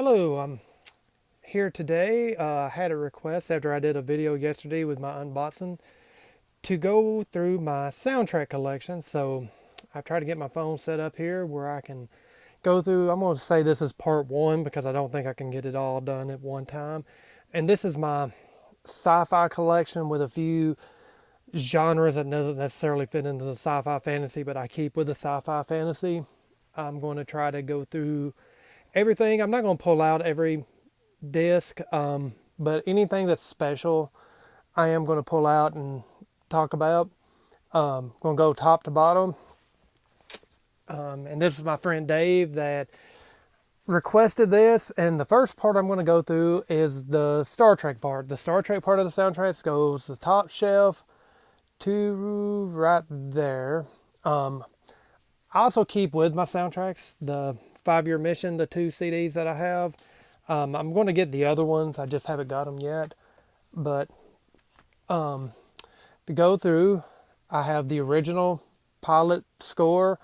Hello, I'm here today. I had a request after I did a video yesterday with my unboxing to go through my soundtrack collection. So I've tried to get my phone set up here where I can go through. I'm going to say this is part one because I don't think I can get it all done at one time. And this is my sci-fi collection with a few genres that doesn't necessarily fit into the sci-fi fantasy, but I keep with the sci-fi fantasy. I'm going to try to go through everything. I'm not going to pull out every disc, but anything that's special, I am going to pull out and talk about. Going to go top to bottom. And this is my friend Dave that requested this. And the first part I'm going to go through is the Star Trek part. The Star Trek part of the soundtracks goes the top shelf to right there. I also keep with my soundtracks the 5-Year Mission, the 2 CDs that I have. I'm going to get the other ones. I just haven't got them yet. But to go through, I have the original pilot score,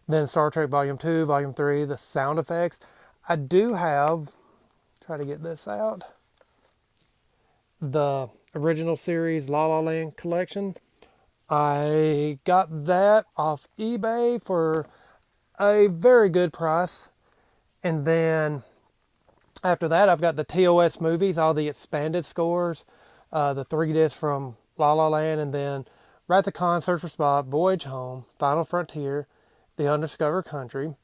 then Star Trek Volume 2, Volume 3, the sound effects. I do have, try to get this out, the original series La La Land collection. I got that off eBay for a very good price. And then after that, I've got the TOS movies, all the expanded scores, the 3 discs from La La Land, and then Wrath of Khan, Search for Spock, Voyage Home, Final Frontier, The Undiscovered Country.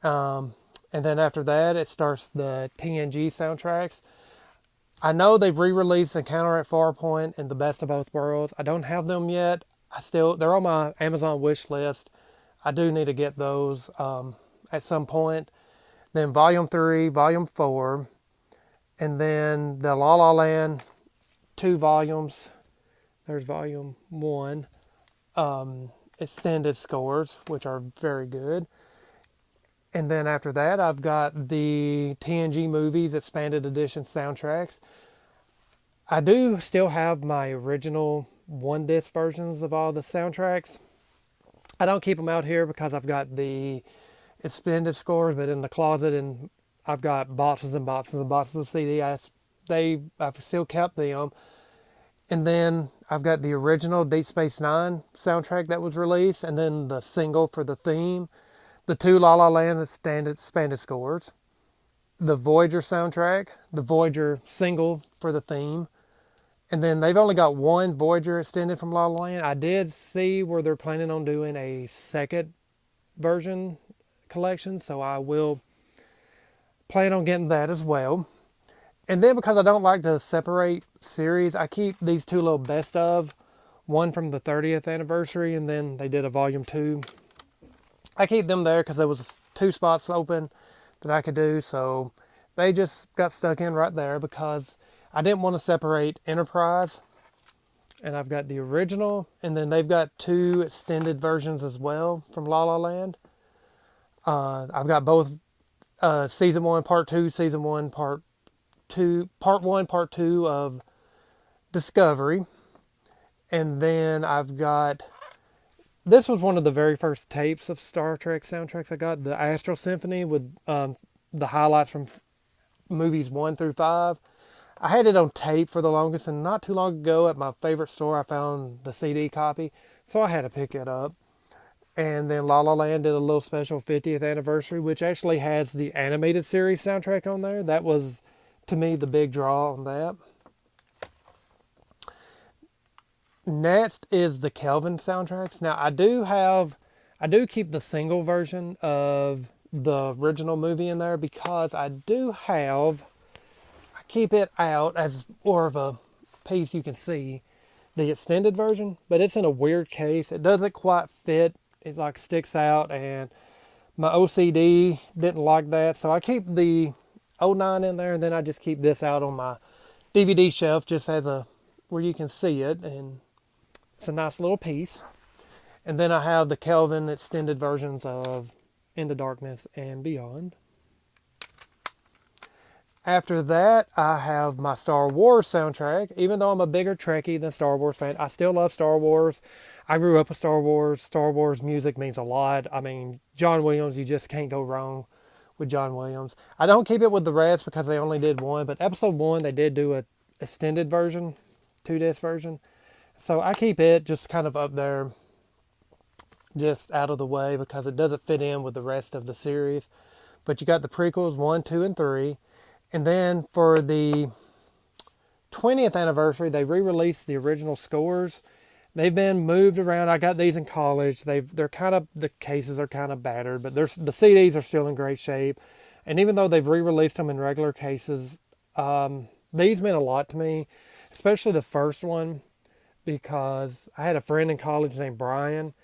And then after that, it starts the TNG soundtracks. I know they've re-released Encounter at Farpoint and The Best of Both Worlds. I don't have them yet. They're on my Amazon wish list. I do need to get those at some point. Then Volume 3, Volume 4, and then the La La Land 2 volumes. There's Volume 1, extended scores, which are very good. And then after that, I've got the TNG movies expanded edition soundtracks. I do still have my original 1-disc versions of all the soundtracks. I don't keep them out here because I've got the expanded scores, but in the closet, and I've got boxes and boxes and boxes of CD. I've still kept them. And then I've got the original Deep Space Nine soundtrack that was released, and then the single for the theme, the 2 La La Land expanded scores, the Voyager soundtrack, the Voyager single for the theme, and then they've only got one Voyager extended from La La Land. I did see where they're planning on doing a second version collection, so I will plan on getting that as well. And then because I don't like to separate series, I keep these 2 little best of, one from the 30th anniversary, and then they did a volume 2. I keep them there because there was 2 spots open that I could do, so they just got stuck in right there because I didn't want to separate Enterprise. And I've got the original, and then they've got 2 extended versions as well from La La Land. I've got both Season 1, Part 2, Season 1, Part 1, Part 2 of Discovery. And then I've got, this was one of the very first tapes of Star Trek soundtracks I got, the Astral Symphony with the highlights from movies 1 through 5. I had it on tape for the longest, and not too long ago at my favorite store I found the CD copy, so I had to pick it up. And then La La Land did a little special 50th anniversary, which actually has the animated series soundtrack on there. That was, to me, the big draw on that. Next is the Kelvin soundtracks. Now, I do keep the single version of the original movie in there because I keep it out as more of a piece you can see, the extended version, but it's in a weird case. It doesn't quite fit. It like sticks out, and my OCD didn't like that, so I keep the '09 in there, and then I just keep this out on my DVD shelf just as a where you can see it, and it's a nice little piece. And then I have the Kelvin extended versions of Into Darkness and Beyond. After that, I have my Star Wars soundtrack. Even though I'm a bigger Trekkie than Star Wars fan, I still love Star Wars. I grew up with Star Wars. Star Wars music means a lot. I mean, John Williams, you just can't go wrong with John Williams. I don't keep it with the rest because they only did one, but episode 1 they did do a extended version, 2-disc version. So I keep it just kind of up there, just out of the way because it doesn't fit in with the rest of the series. But you got the prequels 1, 2, and 3. And then for the 20th anniversary, they re-released the original scores. They've been moved around. I got these in college. They're kind of, the cases are kind of battered, but the CDs are still in great shape. And even though they've re-released them in regular cases, these meant a lot to me, especially the first one, because I had a friend in college named Brian.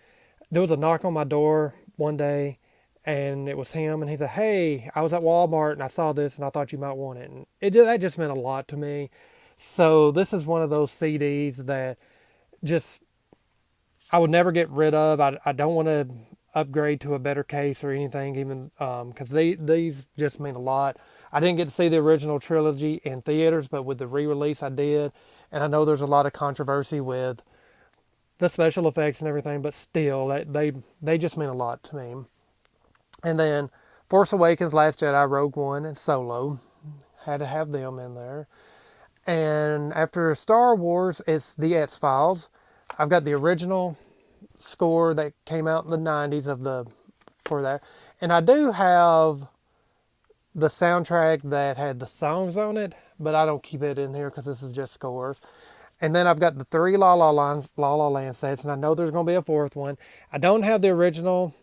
There was a knock on my door one day, and it was him, and he said, "Hey, I was at Walmart and I saw this and I thought you might want it." And that just meant a lot to me. So this is one of those CDs that just I would never get rid of. I don't want to upgrade to a better case or anything, even because these just mean a lot. I didn't get to see the original trilogy in theaters, but with the re-release I did. And I know there's a lot of controversy with the special effects and everything, but still, they just mean a lot to me. And then Force Awakens, Last Jedi, Rogue One, and Solo. Had to have them in there. And after Star Wars, it's the X-Files. I've got the original score that came out in the 90s for that. And I do have the soundtrack that had the songs on it, but I don't keep it in here because this is just scores. And then I've got the 3 La La Land sets, and I know there's going to be a 4th one. I don't have the original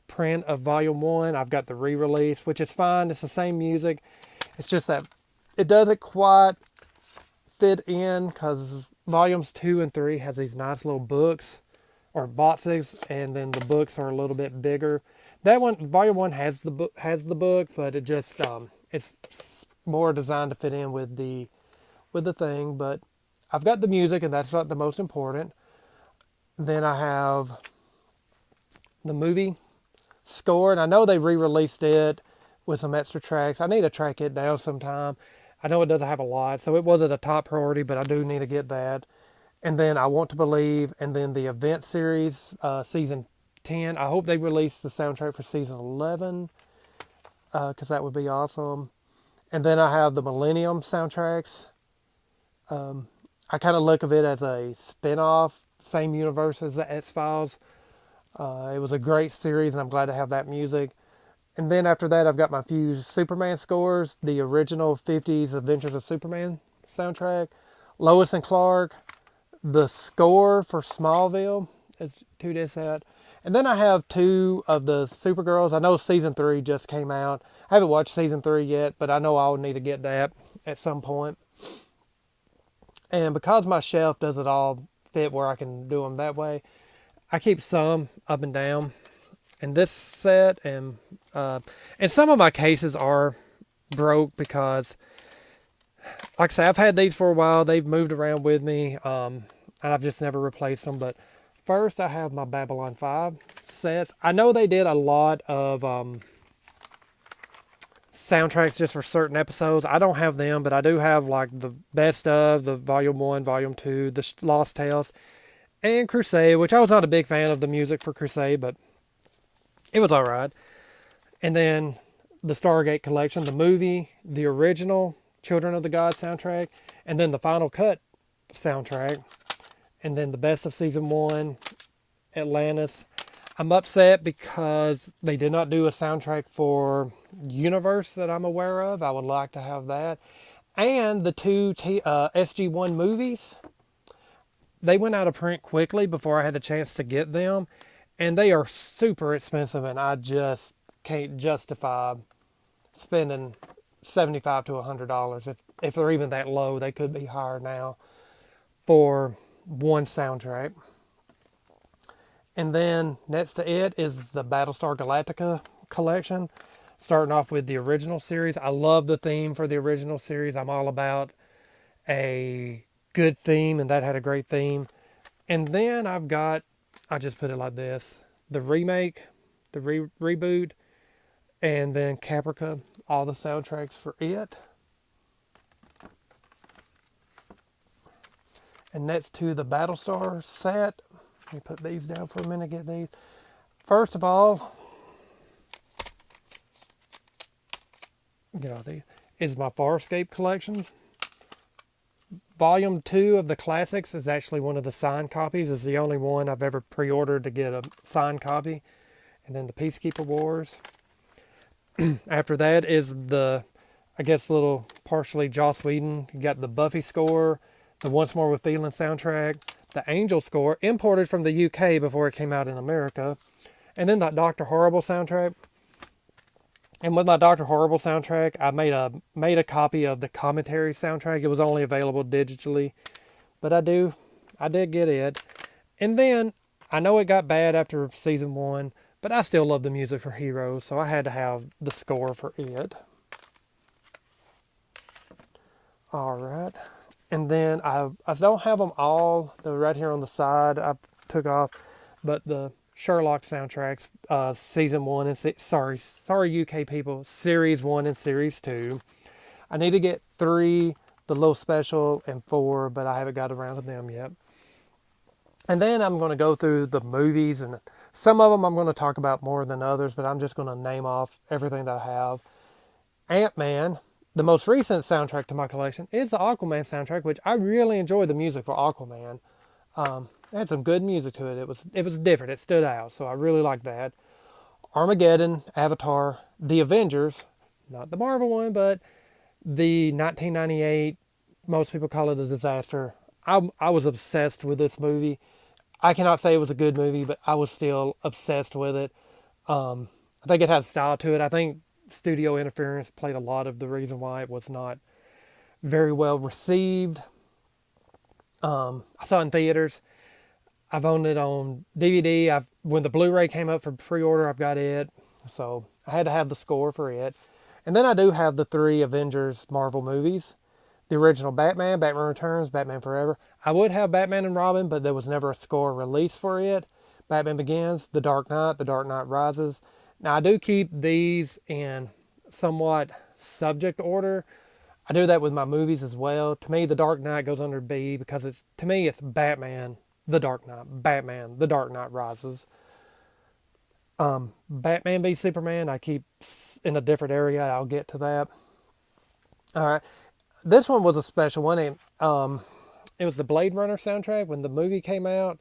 print of Volume 1. I've got the re-release, which is fine. It's the same music. It's just that it doesn't quite fit in because Volumes 2 and 3 has these nice little books or boxes, and then the books are a little bit bigger. That one, Volume 1 has the book, but it just it's more designed to fit in with the thing. But I've got the music, and that's not the most important. Then I have the movie score, and I know they re-released it with some extra tracks. I need to track it down sometime. I know it doesn't have a lot, so it wasn't a top priority, but I do need to get that. And then I Want to Believe, and then the Event Series, Season 10. I hope they release the soundtrack for Season 11, because that would be awesome. And then I have the Millennium soundtracks. I kind of look at it as a spin-off, same universe as the X-Files. It was a great series, and I'm glad to have that music. And then after that, I've got my few Superman scores, the original 50s Adventures of Superman soundtrack, Lois and Clark, the score for Smallville, is 2-disc set. And then I have 2 of the Supergirls. I know Season 3 just came out. I haven't watched Season 3 yet, but I know I'll need to get that at some point. And because my shelf doesn't all fit where I can do them that way, I keep some up and down. And this set, and some of my cases are broke because, like I say, I've had these for a while. They've moved around with me, and I've just never replaced them. But first, I have my Babylon 5 sets. I know they did a lot of soundtracks just for certain episodes. I don't have them, but I do have like the best of the Volume 1, Volume 2, the Lost Tales, and Crusade, which I was not a big fan of the music for Crusade, but it was alright. And then the Stargate Collection, the movie, the original Children of the God soundtrack, and then the Final Cut soundtrack, and then the best of Season 1, Atlantis. I'm upset because they did not do a soundtrack for Universe that I'm aware of. I would like to have that. And the 2 SG-1 movies, they went out of print quickly before I had the chance to get them. And they are super expensive, and I just can't justify spending $75 to $100. If they're even that low, they could be higher now for one soundtrack. And then next to it is the Battlestar Galactica collection, starting off with the original series. I love the theme for the original series. I'm all about a good theme, and that had a great theme. And then I just put it like this: the remake, the reboot, and then Caprica, all the soundtracks for it. And next to the Battlestar set, let me put these down for a minute, get these. First of all, is my Farscape collection. Volume 2 of the classics is actually one of the signed copies. It's the only one I've ever pre-ordered to get a signed copy. And then the Peacekeeper Wars. After that is the, I guess, little partially Joss Whedon. You got the Buffy score, the Once More with Feeling soundtrack, the Angel score, imported from the UK before it came out in America, and then that Doctor Horrible soundtrack. And with my Doctor Horrible soundtrack, I made a copy of the commentary soundtrack. It was only available digitally, but I did get it. And then I know it got bad after season 1, but I still love the music for Heroes, so I had to have the score for it. All right. And then I don't have them all. They're right here on the side. I took off, but the Sherlock soundtracks, season 1 and sorry UK people, series 1 and series 2. I need to get 3, the little special, and 4, but I haven't got around to them yet. And then I'm going to go through the movies, and some of them I'm going to talk about more than others, but I'm just going to name off everything that I have. Ant-Man, the most recent soundtrack to my collection, is the Aquaman soundtrack, which I really enjoyed the music for Aquaman. It had some good music to it. It was different. It stood out, so I really liked that. Armageddon, Avatar, The Avengers, not the Marvel one, but the 1998, most people call it a disaster. I was obsessed with this movie. I cannot say it was a good movie, but I was still obsessed with it. I think it had style to it. I think studio interference played a lot of the reason why it was not very well received. I saw it in theaters. I've owned it on DVD. When the Blu-ray came up for pre-order, I've got it. So I had to have the score for it. And then I do have the 3 Avengers Marvel movies. The original Batman, Batman Returns, Batman Forever. I would have Batman and Robin, but there was never a score released for it. Batman Begins, The Dark Knight Rises. Now I do keep these in somewhat subject order. I do that with my movies as well. To me, The Dark Knight goes under B because it's Batman, The Dark Knight, Batman, The Dark Knight Rises. Batman v Superman, I keep in a different area. I'll get to that. All right. This one was a special one. It was the Blade Runner soundtrack when the movie came out.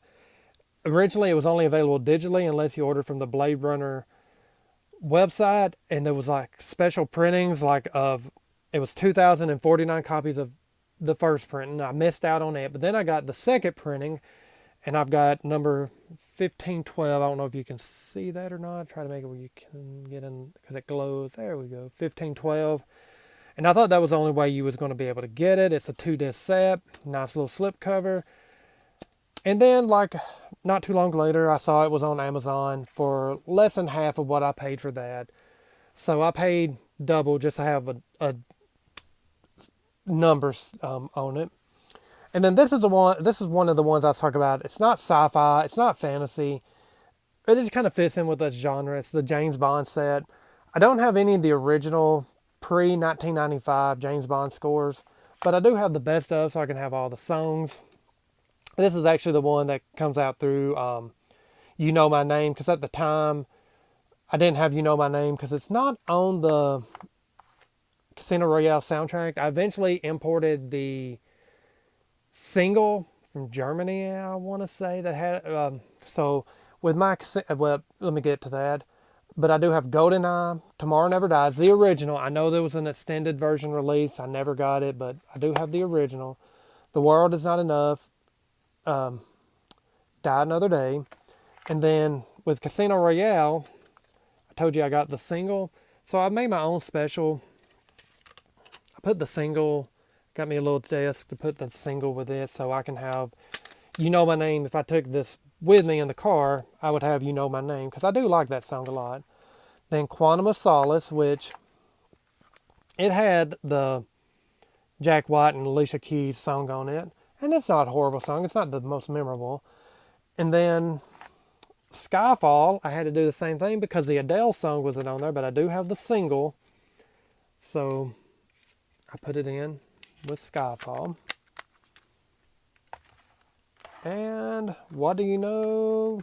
Originally, it was only available digitally unless you ordered from the Blade Runner website, and there was like special printings it was 2,049 copies of the first printing. I missed out on it, but then I got the second printing, and I've got number 1512. I don't know if you can see that or not. Try to make it where you can get in because it glows. There we go, 1512. And I thought that was the only way you was going to be able to get it. It's a 2-disc set, nice little slip cover. And then, not too long later, I saw it was on Amazon for less than half of what I paid for that. So I paid double just to have a numbers on it. And then this is one of the ones I was talking about. It's not sci-fi, it's not fantasy. It just kind of fits in with this genre. It's the James Bond set. I don't have any of the original pre-1995 James Bond scores, but I do have the best of, so I can have all the songs. This is actually the one that comes out through You Know My Name, because at the time I didn't have You Know My Name because it's not on the Casino Royale soundtrack. I eventually imported the single from Germany, I want to say, that had so with my well, let me get to that. But I do have GoldenEye, Tomorrow Never Dies, the original. I know there was an extended version release. I never got it, but I do have the original. The World Is Not Enough, Die Another Day. And then with Casino Royale, I told you I got the single. So I made my own special. I put the single, got me a little desk to put the single with it so I can have You Know My Name. If I took this with me in the car, I would have You Know My Name because I do like that song a lot. Then Quantum of Solace, which it had the Jack White and Alicia Keys song on it. And it's not a horrible song. It's not the most memorable. And then Skyfall, I had to do the same thing because the Adele song wasn't on there, but I do have the single. So I put it in with Skyfall. And what do you know?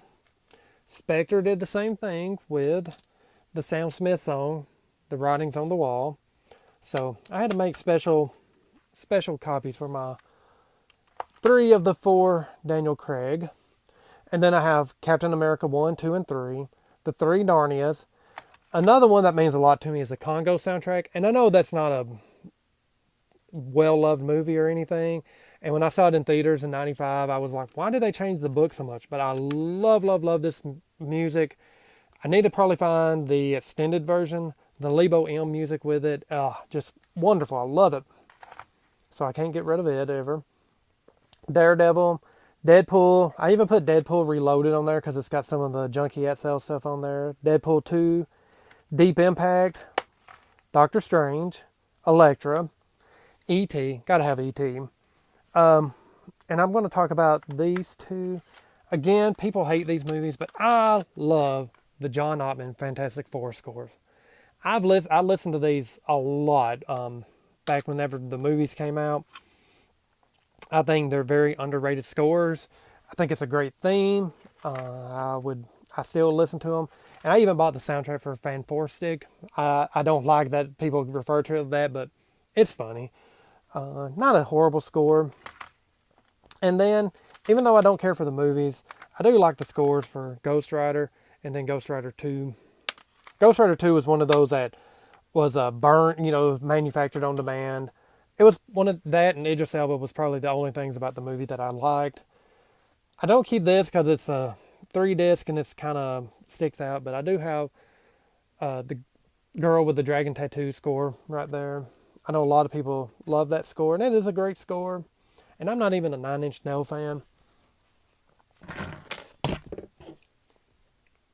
Spectre did the same thing with the Sam Smith song, The Writings on the Wall. So I had to make special copies for my 3 of the 4 Daniel Craig. And then I have Captain America 1, 2, and 3, the 3 Narnias. Another one that means a lot to me is the Congo soundtrack. And I know that's not a well-loved movie or anything. And when I saw it in theaters in 95, I was like, why did they change the book so much? But I love, love, love this music. I need to probably find the extended version, the Lebo M music with it. Just wonderful. I love it. So I can't get rid of it ever. Daredevil, Deadpool. I even put Deadpool Reloaded on there because it's got some of the Junkie XL stuff on there. Deadpool 2, Deep Impact, Doctor Strange, Elektra, E.T. Gotta have E.T. And I'm going to talk about these 2. Again, people hate these movies, but I love the John Ottman Fantastic Four scores. I listened to these a lot back whenever the movies came out. I think they're very underrated scores. I think it's a great theme. I still listen to them, and I even bought the soundtrack for Fan 4 Stick. I don't like that people refer to it that, but it's funny. Not a horrible score. And then, even though I don't care for the movies, I do like the scores for Ghost Rider and then Ghost Rider 2. Ghost Rider 2 was one of those that was manufactured on demand. It was one of that, and Idris Elba was probably the only things about the movie that I liked. I don't keep this because it's a 3-disc and it's kind of sticks out, but I do have the Girl with the Dragon Tattoo score right there. I know a lot of people love that score, and it is a great score. And I'm not even a 9 Inch Nail fan.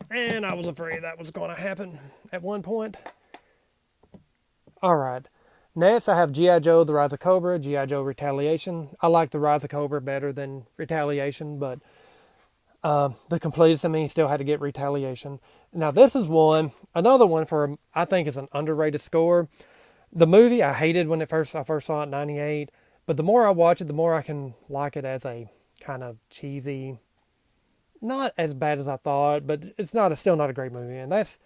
And I was afraid that was going to happen at one point. Alright. Next, I have G.I. Joe, The Rise of Cobra, G.I. Joe, Retaliation. I like The Rise of Cobra better than Retaliation, but the completist in me still had to get Retaliation. Now, this is another one for, I think is an underrated score. The movie, I hated when I first saw it in 98, but the more I watch it, the more I can like it as a kind of cheesy, not as bad as I thought, but it's still not a great movie. And that's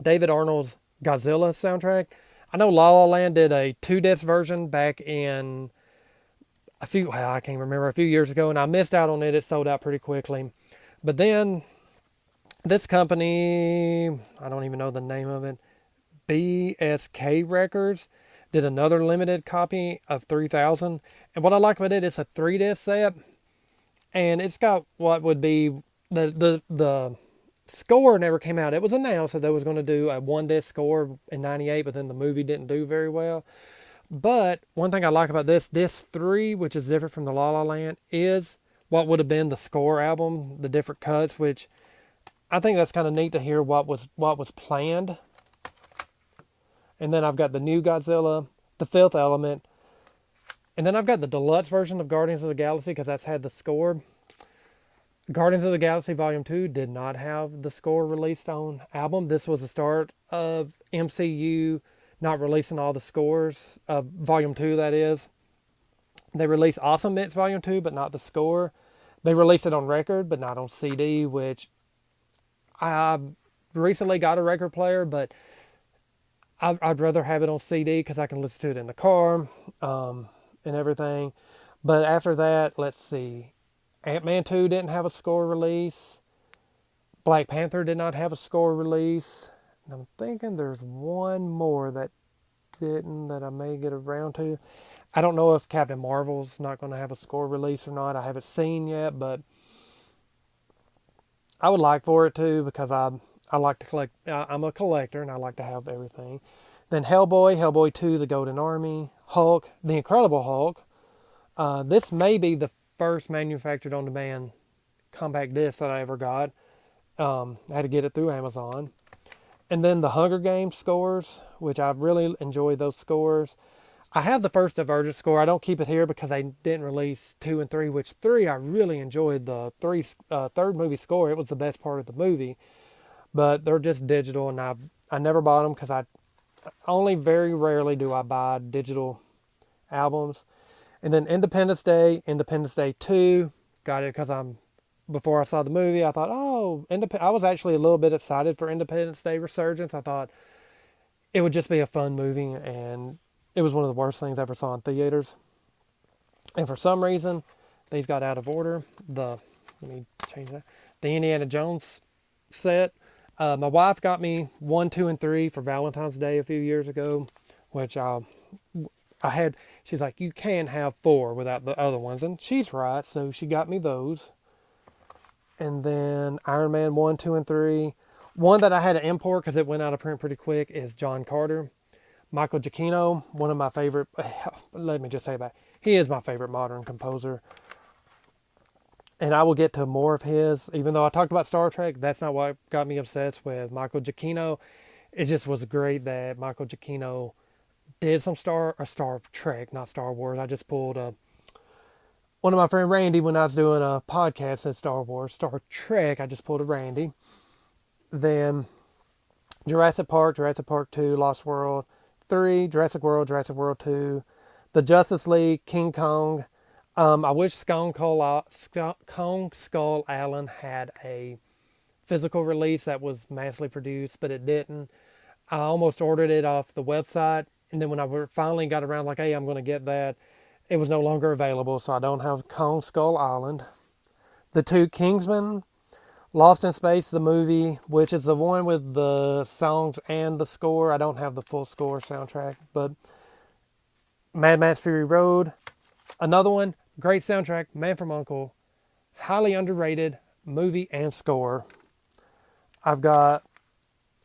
David Arnold's Godzilla soundtrack. I know La La Land did a 2-disc version back in a few years ago, and I missed out on it. It sold out pretty quickly. But then this company, I don't even know the name of it, BSK Records, did another limited copy of 3000. And what I like about it, it's a 3-disc set, and it's got what would be the score never came out. It was announced that they was going to do a 1-disc score in 98, but then the movie didn't do very well. But one thing I like about this, disc 3, which is different from the La La Land, is what would have been the score album, the different cuts, which I think that's kind of neat to hear what was planned. And then I've got the new Godzilla, The Fifth Element, and then I've got the deluxe version of Guardians of the Galaxy because that's had the score. Guardians of the Galaxy Volume 2 did not have the score released on album. This was the start of MCU not releasing all the scores of Volume 2, that is. They released Awesome Mix Volume 2, but not the score. They released it on record, but not on CD, which I recently got a record player, but I'd rather have it on CD because I can listen to it in the car and everything. But after that, let's see. Ant-Man 2 didn't have a score release. Black Panther did not have a score release. And I'm thinking there's one more that I may get around to. I don't know if Captain Marvel's not going to have a score release or not. I haven't seen yet, but I would like for it to because I like to collect. I'm a collector and I like to have everything. Then Hellboy 2, The Golden Army, Hulk, The Incredible Hulk. This may be the first manufactured on demand compact disc that I ever got. I had to get it through Amazon. And then the Hunger Games scores, which I really enjoyed those scores. I have the first Divergent score. I don't keep it here because they didn't release 2 and 3, which 3 I really enjoyed the third movie score. It was the best part of the movie. But they're just digital, and I never bought them because I only very rarely do I buy digital albums. And then Independence Day 2, got it because before I saw the movie, I thought, I was actually a little bit excited for Independence Day Resurgence. I thought, it would just be a fun movie, and it was one of the worst things I ever saw in theaters. And for some reason, these got out of order. Let me change that. The Indiana Jones set. My wife got me 1, 2, and 3 for Valentine's Day a few years ago, which I had. She's like, you can have 4 without the other ones, and she's right. So she got me those. And then Iron Man 1, 2, and 3. One that I had to import because it went out of print pretty quick is John Carter. Michael Giacchino, one of my favorite. Let me just say that he is my favorite modern composer. And I will get to more of his. Even though I talked about Star Trek, that's not what got me obsessed with Michael Giacchino. It just was great that Michael Giacchino did some Star Trek, not Star Wars. I just pulled one of my friend Randy when I was doing a podcast at Star Wars, Star Trek. I just pulled a Randy. Then Jurassic Park 2, Lost World 3, Jurassic World 2, The Justice League, King Kong. I wish Kong Skull Island had a physical release that was massively produced, but it didn't. I almost ordered it off the website, and then when I finally got around, like, hey, I'm going to get that, it was no longer available, so I don't have Kong Skull Island. The 2 Kingsmen, Lost in Space, the movie, which is the one with the songs and the score. I don't have the full score soundtrack, but Mad Max Fury Road, another one, great soundtrack, Man from U.N.C.L.E., highly underrated movie and score. I've got,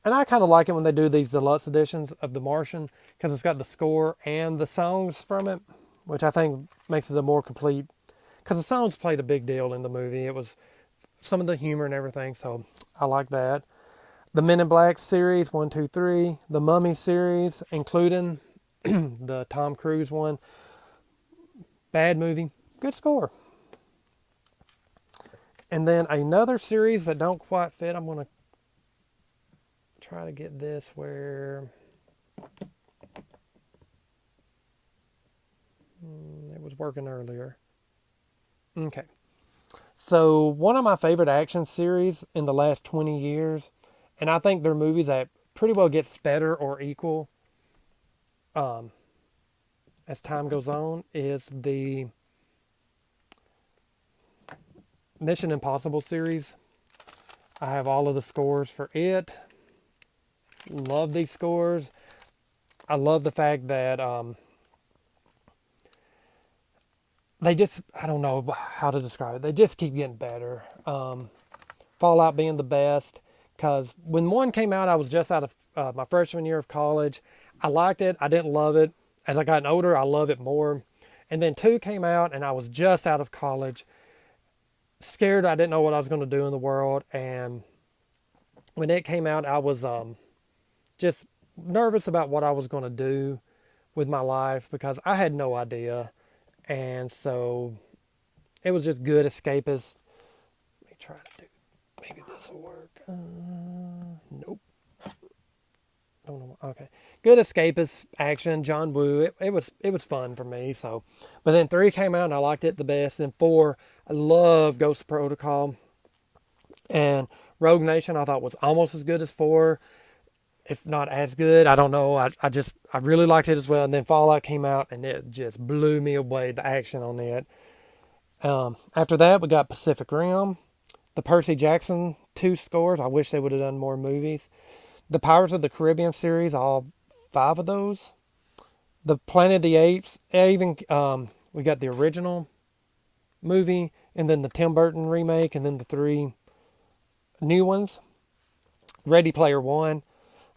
and I kind of like it when they do these deluxe editions of The Martian because it's got the score and the songs from it, which I think makes it a more complete, because the songs played a big deal in the movie. It was some of the humor and everything, so I like that. The Men in Black series, 1, 2, 3. The Mummy series, including the Tom Cruise one. Bad movie, good score. And then another series that don't quite fit. I'm going to try to get this where it was working earlier. Okay. So one of my favorite action series in the last 20 years, and I think they're movies that pretty well gets better or equal as time goes on, is the Mission Impossible series. I have all of the scores for it. Love these scores. I love the fact that they just, I don't know how to describe it. They just keep getting better. Fallout being the best, because when 1 came out, I was just out of my freshman year of college. I liked it. I didn't love it. As I got older, I love it more. And then 2 came out, and I was just out of college. Scared. I didn't know what I was going to do in the world. And when it came out, I was just nervous about what I was going to do with my life because I had no idea. And so it was just good escapist. Let me try to do, maybe this will work. Nope. Don't know. Okay. Good escapist action. John Woo. It was fun for me. So, but then 3 came out and I liked it the best. And 4, I love Ghost Protocol. And Rogue Nation I thought was almost as good as 4, if not as good. I don't know. I really liked it as well. And then Fallout came out and it just blew me away, the action on it. After that, we got Pacific Rim, the Percy Jackson 2 scores. I wish they would have done more movies. The Pirates of the Caribbean series, all 5 of those. The Planet of the Apes. Even we got the original movie, and then the Tim Burton remake, and then the 3 new ones. Ready Player One.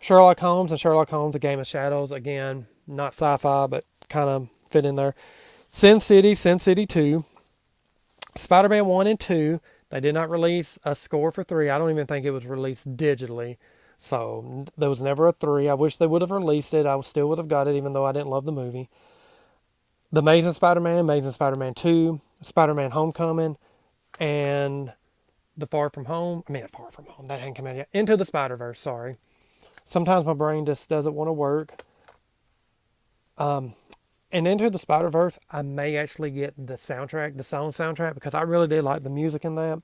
Sherlock Holmes and Sherlock Holmes, A Game of Shadows. Again, not sci-fi, but kind of fit in there. Sin City 2. Spider-Man 1 and 2. They did not release a score for 3. I don't even think it was released digitally. So there was never a 3. I wish they would have released it. I still would have got it, even though I didn't love the movie. The Amazing Spider-Man 2, Spider-Man Homecoming, and Far From Home, that hadn't come out yet. Into the Spider-Verse, sorry. Sometimes my brain just doesn't want to work. And Into the Spider-Verse, I may actually get the song soundtrack, because I really did like the music in that.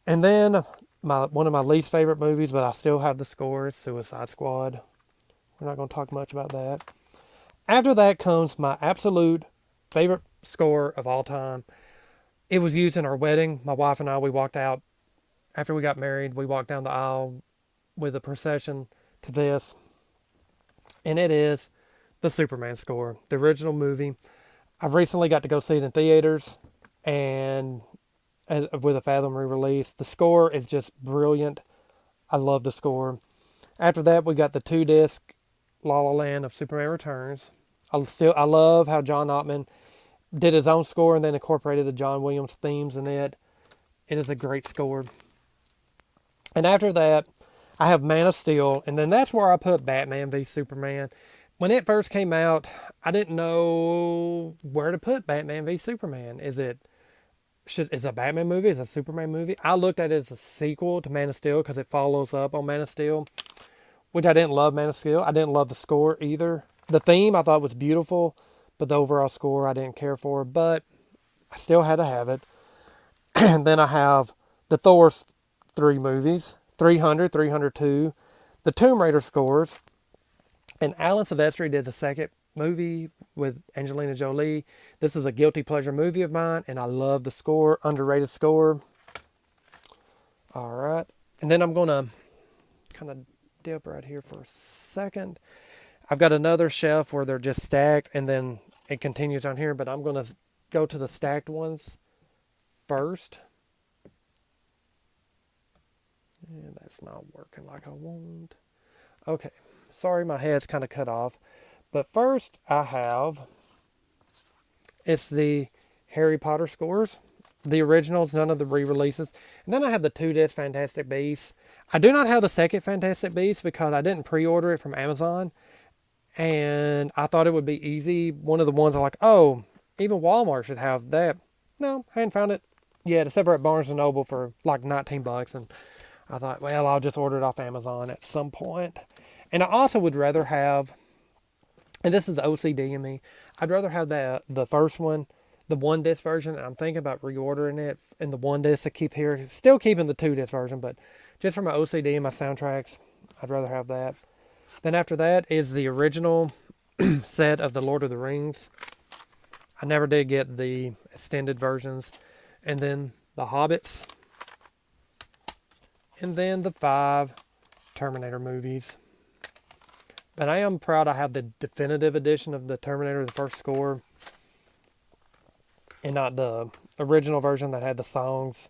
And then one of my least favorite movies, but I still have the score, is Suicide Squad. We're not going to talk much about that. After that comes my absolute favorite score of all time. It was used in our wedding. My wife and I, we walked out after we got married. We walked down the aisle with a procession to this, and it is the Superman score, the original movie. I recently got to go see it in theaters, and with a Fathom re-release. The score is just brilliant. I love the score. After that, we got the 2-disc La La Land of Superman Returns. I love how John Ottman did his own score and then incorporated the John Williams themes in it. It is a great score. And after that, I have Man of Steel, and then that's where I put Batman v Superman. When it first came out, I didn't know where to put Batman v Superman. Is it a Batman movie? Is it a Superman movie? I looked at it as a sequel to Man of Steel because it follows up on Man of Steel, which I didn't love Man of Steel. I didn't love the score either. The theme I thought was beautiful, but the overall score I didn't care for, but I still had to have it. And then I have the Thor's 3 movies, 300, 302, the Tomb Raider scores, and Alan Silvestri did the second movie with Angelina Jolie. This is a guilty pleasure movie of mine, and I love the score, underrated score. All right. And then I'm going to kind of dip right here for a second. I've got another shelf where they're just stacked, and then it continues on here, but I'm going to go to the stacked ones first. And that's not working like I want. Okay. Sorry, my head's kind of cut off. But first, it's the Harry Potter scores, the originals, none of the re-releases. And then I have the 2-disc Fantastic Beasts. I do not have the second Fantastic Beasts because I didn't pre-order it from Amazon. And I thought it would be easy. One of the ones I'm like, oh, even Walmart should have that. No, I hadn't found it yet, except for at Barnes & Noble for like $19. And I thought, well, I'll just order it off Amazon at some point. And I also would rather have, and this is the OCD in me, I'd rather have the first one, the 1-disc version, and I'm thinking about reordering it in the 1-disc to keep here. Still keeping the 2-disc version, but just for my OCD and my soundtracks, I'd rather have that. Then after that is the original set of the Lord of the Rings. I never did get the extended versions. And then the Hobbits. And then the 5 Terminator movies. But I am proud I have the definitive edition of the Terminator, the first score, and not the original version that had the songs,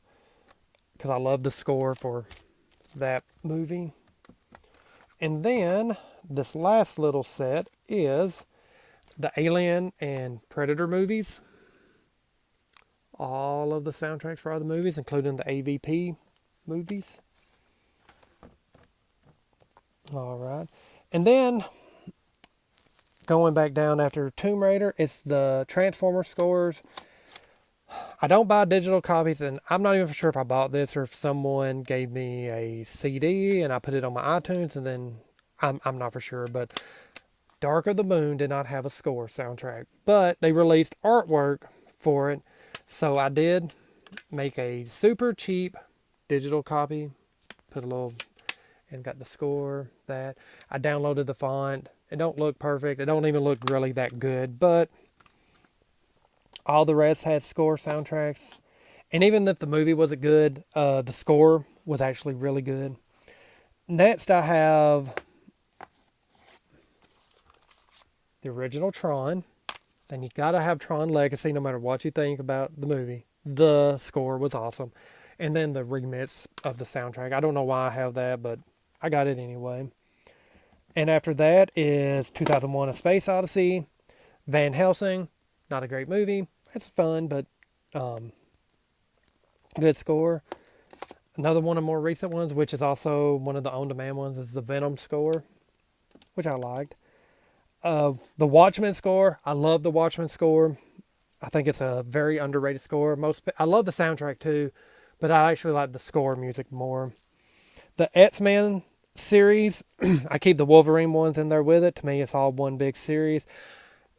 because I love the score for that movie. And then this last little set is the Alien and Predator movies. All of the soundtracks for all the movies, including the AVP movies. All right. And then, going back down after Tomb Raider, it's the Transformer scores. I don't buy digital copies, and I'm not even sure if I bought this or if someone gave me a CD and I put it on my iTunes, and then I'm not for sure. But Dark of the Moon did not have a score soundtrack, but they released artwork for it. So I did make a super cheap digital copy, put a little, and got the score, that. I downloaded the font. It don't look perfect. It don't even look really that good, but all the rest had score soundtracks. And even if the movie wasn't good, the score was actually really good. Next, I have the original Tron. Then you gotta have Tron Legacy no matter what you think about the movie. The score was awesome. And then the remix of the soundtrack. I don't know why I have that, but I got it anyway. And after that is 2001: A Space Odyssey, Van Helsing. Not a great movie. It's fun, but good score. Another one of the more recent ones, which is also one of the on-demand ones, is the Venom score, which I liked. The Watchmen score. I love the Watchmen score. I think it's a very underrated score. I love the soundtrack too, but I actually like the score music more. The X-Men series, I keep the Wolverine ones in there with it. To me, it's all one big series.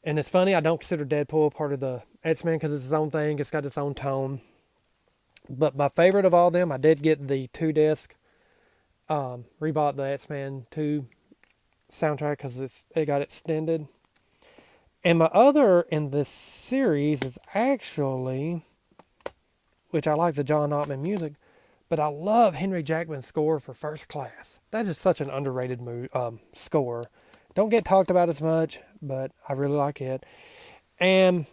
And it's funny, I don't consider Deadpool part of the X-Men because it's its own thing. It's got its own tone. But my favorite of all of them, I did get the 2-disc. Rebought the X-Men 2 soundtrack because it got extended. And my other in this series is actually, which I like the John Ottman music, but I love Henry Jackman's score for First Class. That is such an underrated score. Don't get talked about as much, but I really like it. And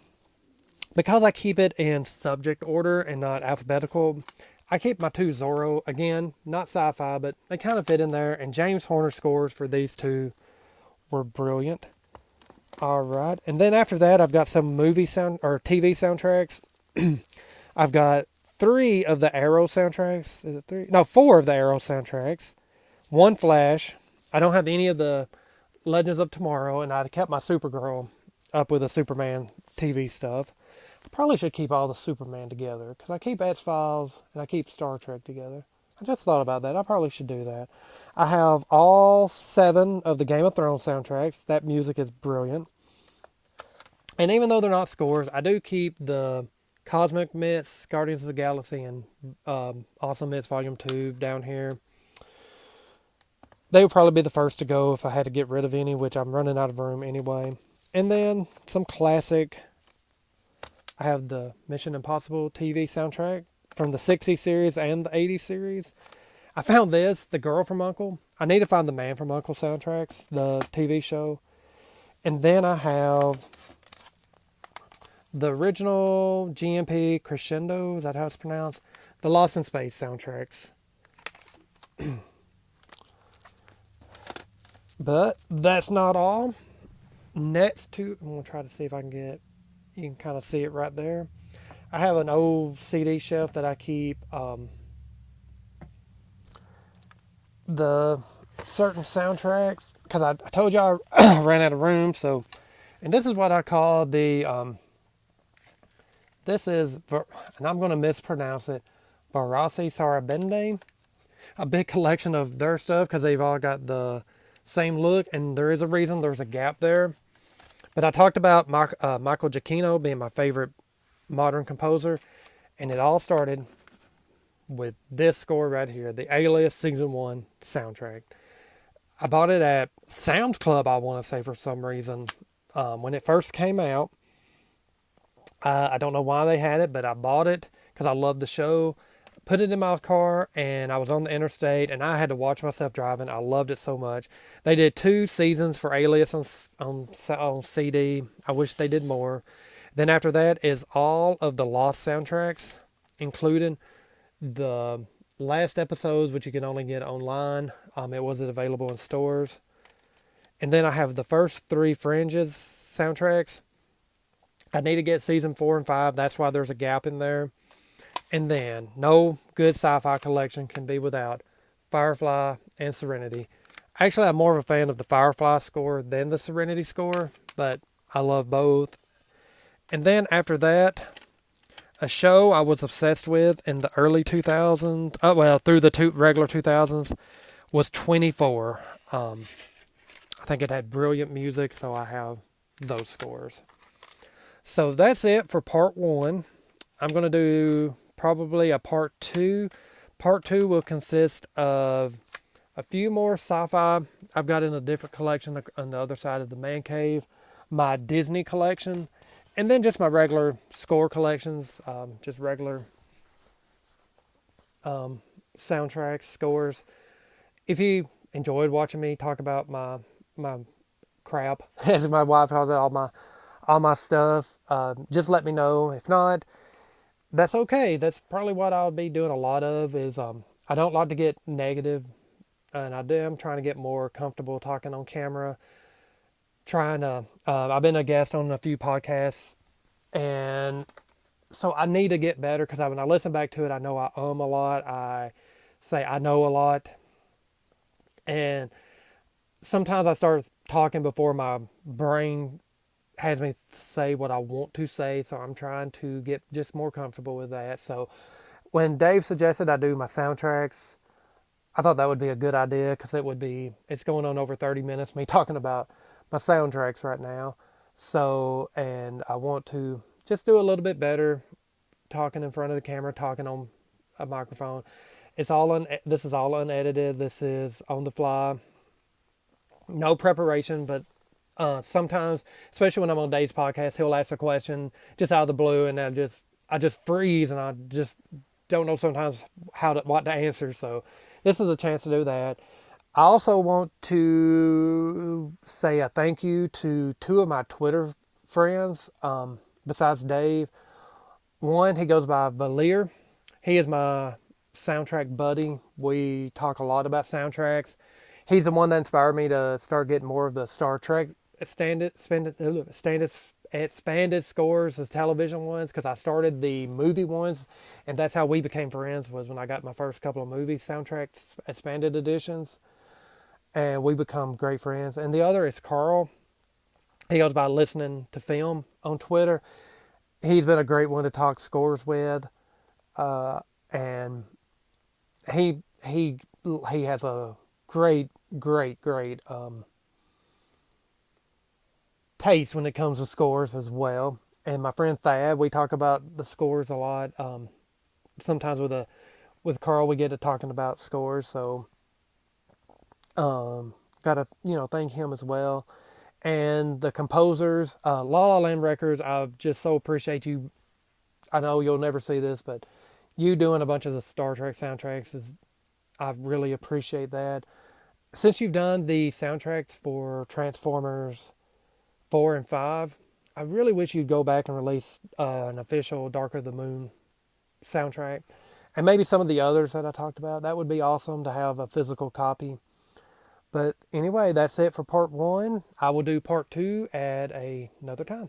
because I keep it in subject order and not alphabetical, I keep my two Zorro, again, not sci-fi, but they kind of fit in there. And James Horner's scores for these two were brilliant. All right. And then after that, I've got some movie sound or TV soundtracks. I've got 3 of the Arrow soundtracks. Is it 3? No, 4 of the Arrow soundtracks. 1 Flash. I don't have any of the Legends of Tomorrow, and I kept my Supergirl up with the Superman TV stuff. I probably should keep all the Superman together because I keep X-Files and I keep Star Trek together. I just thought about that. I probably should do that. I have all 7 of the Game of Thrones soundtracks. That music is brilliant. And even though they're not scores, I do keep the Cosmic Myths, Guardians of the Galaxy, and Awesome Myths Volume 2 down here. They would probably be the first to go if I had to get rid of any, which I'm running out of room anyway. And then some classic. I have the Mission Impossible TV soundtrack from the 60s series and the 80s series. I found this, The Girl from U.N.C.L.E. I need to find the Man from U.N.C.L.E. soundtracks, the TV show. And then I have the original GMP Crescendo, is that how it's pronounced? The Lost in Space soundtracks. But that's not all. Next to, I'm going to try to see if I can get, you can kind of see it right there. I have an old CD shelf that I keep the certain soundtracks, because I told you I ran out of room. So, and this is what I call the, this is, and I'm going to mispronounce it, Barassi Sarabende. A big collection of their stuff because they've all got the same look, and there is a reason there's a gap there. But I talked about Michael Giacchino being my favorite modern composer, and it all started with this score right here, the Alias Season 1 soundtrack. I bought it at Sound Club, I want to say, for some reason. When it first came out, I don't know why they had it, but I bought it because I loved the show. Put it in my car, and I was on the interstate, and I had to watch myself driving. I loved it so much. They did 2 seasons for Alias on CD. I wish they did more. Then after that is all of the Lost soundtracks, including the last episodes, which you can only get online. It wasn't available in stores. And then I have the first 3 Fringes soundtracks. I need to get season 4 and 5. That's why there's a gap in there. And then, no good sci-fi collection can be without Firefly and Serenity. Actually, I'm more of a fan of the Firefly score than the Serenity score, but I love both. And then after that, a show I was obsessed with in the early 2000s, through the regular 2000s, was 24. I think it had brilliant music, so I have those scores. So that's it for part 1. I'm going to do probably a part 2. Part 2 will consist of a few more sci-fi I've got in a different collection on the other side of the man cave, my Disney collection, and then just my regular score collections, just regular soundtracks, scores. If you enjoyed watching me talk about my crap, as my wife calls it, all my stuff, just let me know. If not, that's okay. That's probably what I'll be doing a lot of is I don't like to get negative, and I am trying to get more comfortable talking on camera. I've been a guest on a few podcasts, and so I need to get better because when I listen back to it, I know I a lot. I say I know a lot, and sometimes I start talking before my brain has me say what I want to say, so I'm trying to get just more comfortable with that. So when Dave suggested I do my soundtracks, I thought that would be a good idea because it's going on over 30 minutes, me talking about my soundtracks right now. So, and I want to just do a little bit better talking in front of the camera, talking on a microphone. This is all unedited. This is on the fly. No preparation, but sometimes, especially when I'm on Dave's podcast, he'll ask a question just out of the blue, and I just freeze, and I just don't know sometimes what to answer. So this is a chance to do that. I also want to say a thank you to two of my Twitter friends, besides Dave. One, he goes by Valir. He is my soundtrack buddy. We talk a lot about soundtracks. He's the one that inspired me to start getting more of the Star Trek expanded scores, the television ones, because I started the movie ones, and that's how we became friends. Was when I got my first couple of movie soundtracks expanded editions, and we become great friends. And the other is Carl. He goes by listening to film on Twitter. He's been a great one to talk scores with, and he has a great taste when it comes to scores as well. And my friend Thad, we talk about the scores a lot. Sometimes with Carl, we get to talking about scores, so gotta thank him as well. And the composers, La La Land Records. I just so appreciate you. I know you'll never see this, but you doing a bunch of the Star Trek soundtracks is I really appreciate that. Since you've done the soundtracks for Transformers 4 and 5, I really wish you'd go back and release an official Dark of the Moon soundtrack. And maybe some of the others that I talked about. That would be awesome to have a physical copy. But anyway, that's it for part one. I will do part two at another time.